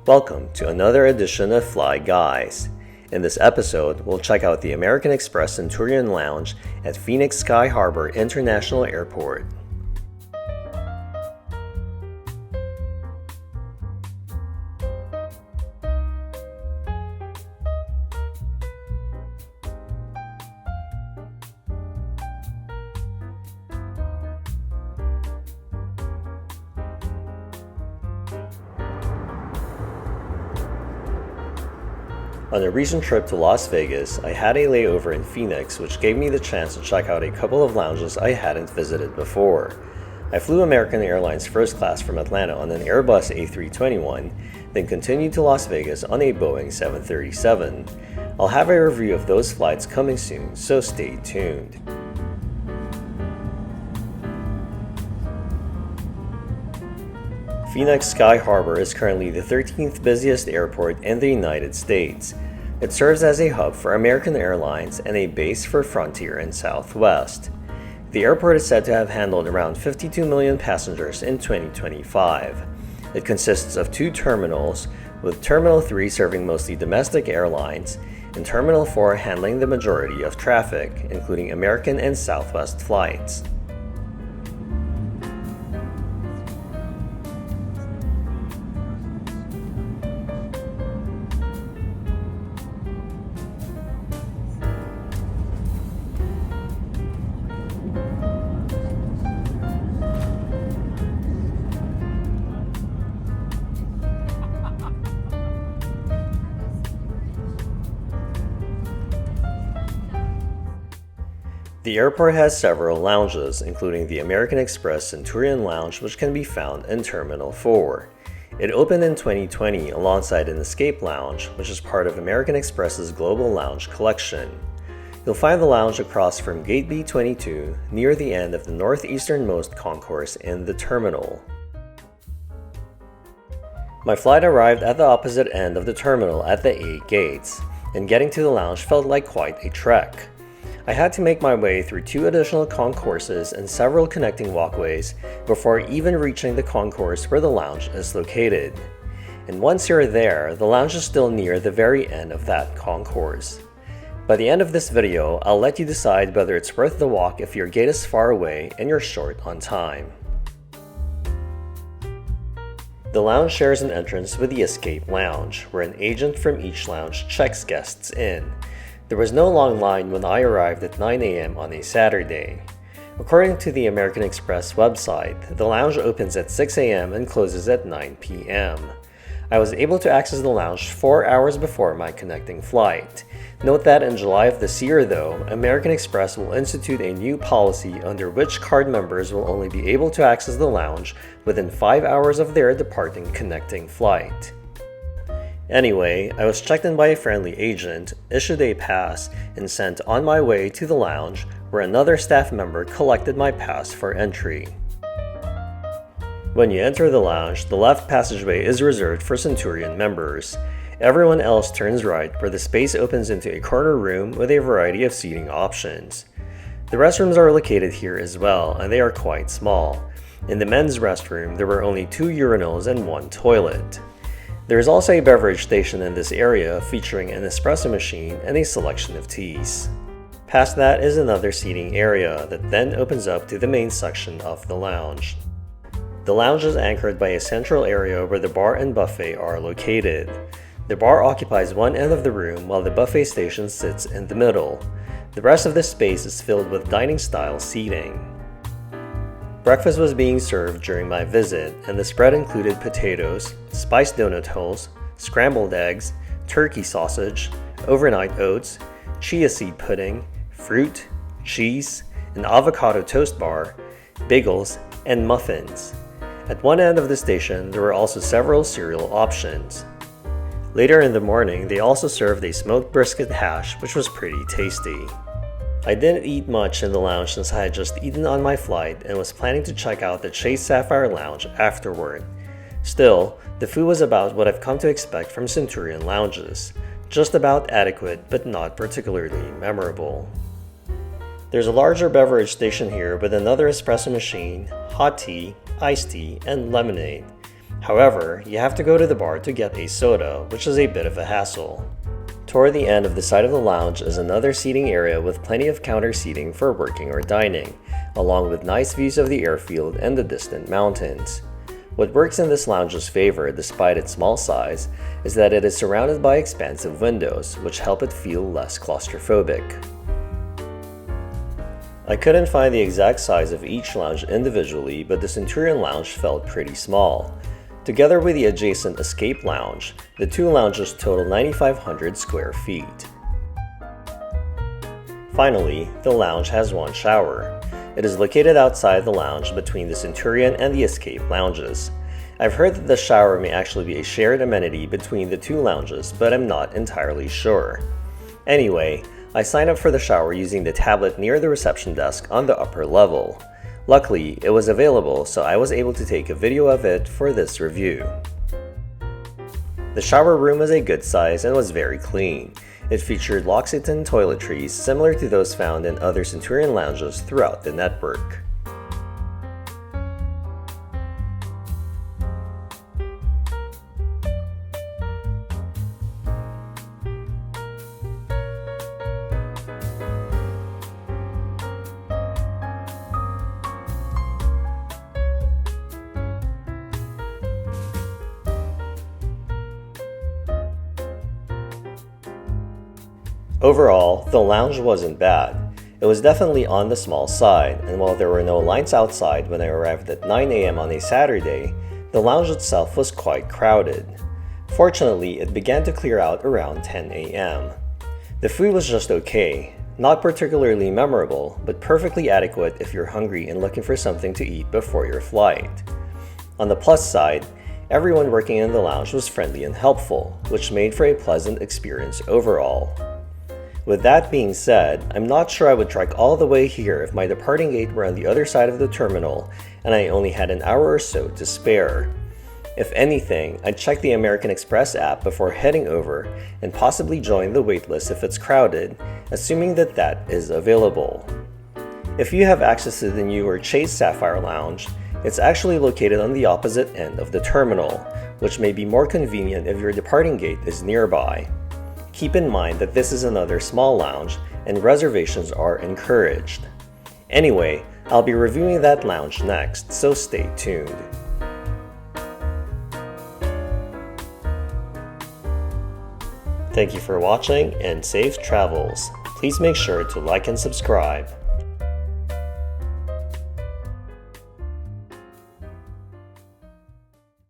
Welcome to another edition of Fly Guys. In this episode, we'll check out the American Express Centurion Lounge at Phoenix Sky Harbor International Airport. On a recent trip to Las Vegas, I had a layover in Phoenix, which gave me the chance to check out a couple of lounges I hadn't visited before. I flew American Airlines first class from Atlanta on an Airbus A321, then continued to Las Vegas on a Boeing 737. I'll have a review of those flights coming soon, so stay tuned. Phoenix Sky Harbor is currently the 13th busiest airport in the United States. It serves as a hub for American Airlines and a base for Frontier and Southwest. The airport is said to have handled around 52 million passengers in 2025. It consists of two terminals, with Terminal 3 serving mostly domestic airlines, and Terminal 4 handling the majority of traffic, including American and Southwest flights. The airport has several lounges, including the American Express Centurion Lounge, which can be found in Terminal 4. It opened in 2020 alongside an Escape Lounge, which is part of American Express's Global Lounge collection. You'll find the lounge across from Gate B22, near the end of the northeasternmost concourse in the terminal. My flight arrived at the opposite end of the terminal at the 8 gates, and getting to the lounge felt like quite a trek. I had to make my way through two additional concourses and several connecting walkways before even reaching the concourse where the lounge is located. And once you're there, the lounge is still near the very end of that concourse. By the end of this video, I'll let you decide whether it's worth the walk if your gate is far away and you're short on time. The lounge shares an entrance with the Escape Lounge, where an agent from each lounge checks guests in. There was no long line when I arrived at 9 a.m. on a Saturday. According to the American Express website, the lounge opens at 6 a.m. and closes at 9 p.m. I was able to access the lounge 4 hours before my connecting flight. Note that in July of this year, though, American Express will institute a new policy under which card members will only be able to access the lounge within 5 hours of their departing connecting flight. Anyway, I was checked in by a friendly agent, issued a pass, and sent on my way to the lounge, where another staff member collected my pass for entry. When you enter the lounge, the left passageway is reserved for Centurion members. Everyone else turns right, where the space opens into a corner room with a variety of seating options. The restrooms are located here as well, and they are quite small. In the men's restroom, there were only 2 urinals and 1 toilet. There is also a beverage station in this area featuring an espresso machine and a selection of teas. Past that is another seating area that then opens up to the main section of the lounge. The lounge is anchored by a central area where the bar and buffet are located. The bar occupies one end of the room while the buffet station sits in the middle. The rest of the space is filled with dining-style seating. Breakfast was being served during my visit, and the spread included potatoes, spiced donut holes, scrambled eggs, turkey sausage, overnight oats, chia seed pudding, fruit, cheese, an avocado toast bar, bagels, and muffins. At one end of the station, there were also several cereal options. Later in the morning, they also served a smoked brisket hash, which was pretty tasty. I didn't eat much in the lounge since I had just eaten on my flight and was planning to check out the Chase Sapphire Lounge afterward. Still, the food was about what I've come to expect from Centurion lounges. Just about adequate, but not particularly memorable. There's a larger beverage station here with another espresso machine, hot tea, iced tea, and lemonade. However, you have to go to the bar to get a soda, which is a bit of a hassle. Toward the end of the side of the lounge is another seating area with plenty of counter seating for working or dining, along with nice views of the airfield and the distant mountains. What works in this lounge's favor, despite its small size, is that it is surrounded by expansive windows, which help it feel less claustrophobic. I couldn't find the exact size of each lounge individually, but the Centurion Lounge felt pretty small. Together with the adjacent Escape Lounge, the two lounges total 9,500 square feet. Finally, the lounge has one shower. It is located outside the lounge between the Centurion and the Escape lounges. I've heard that the shower may actually be a shared amenity between the two lounges, but I'm not entirely sure. Anyway, I signed up for the shower using the tablet near the reception desk on the upper level. Luckily, it was available, so I was able to take a video of it for this review. The shower room was a good size and was very clean. It featured L'Occitane toiletries similar to those found in other Centurion lounges throughout the network. Overall, the lounge wasn't bad. It was definitely on the small side, and while there were no lines outside when I arrived at 9 a.m. on a Saturday, the lounge itself was quite crowded. Fortunately, it began to clear out around 10 a.m. The food was just okay, not particularly memorable, but perfectly adequate if you're hungry and looking for something to eat before your flight. On the plus side, everyone working in the lounge was friendly and helpful, which made for a pleasant experience overall. With that being said, I'm not sure I would trek all the way here if my departing gate were on the other side of the terminal and I only had an hour or so to spare. If anything, I'd check the American Express app before heading over and possibly join the waitlist if it's crowded, assuming that that is available. If you have access to the newer Chase Sapphire Lounge, it's actually located on the opposite end of the terminal, which may be more convenient if your departing gate is nearby. Keep in mind that this is another small lounge and reservations are encouraged. Anyway, I'll be reviewing that lounge next, so stay tuned. Thank you for watching and safe travels. Please make sure to like and subscribe.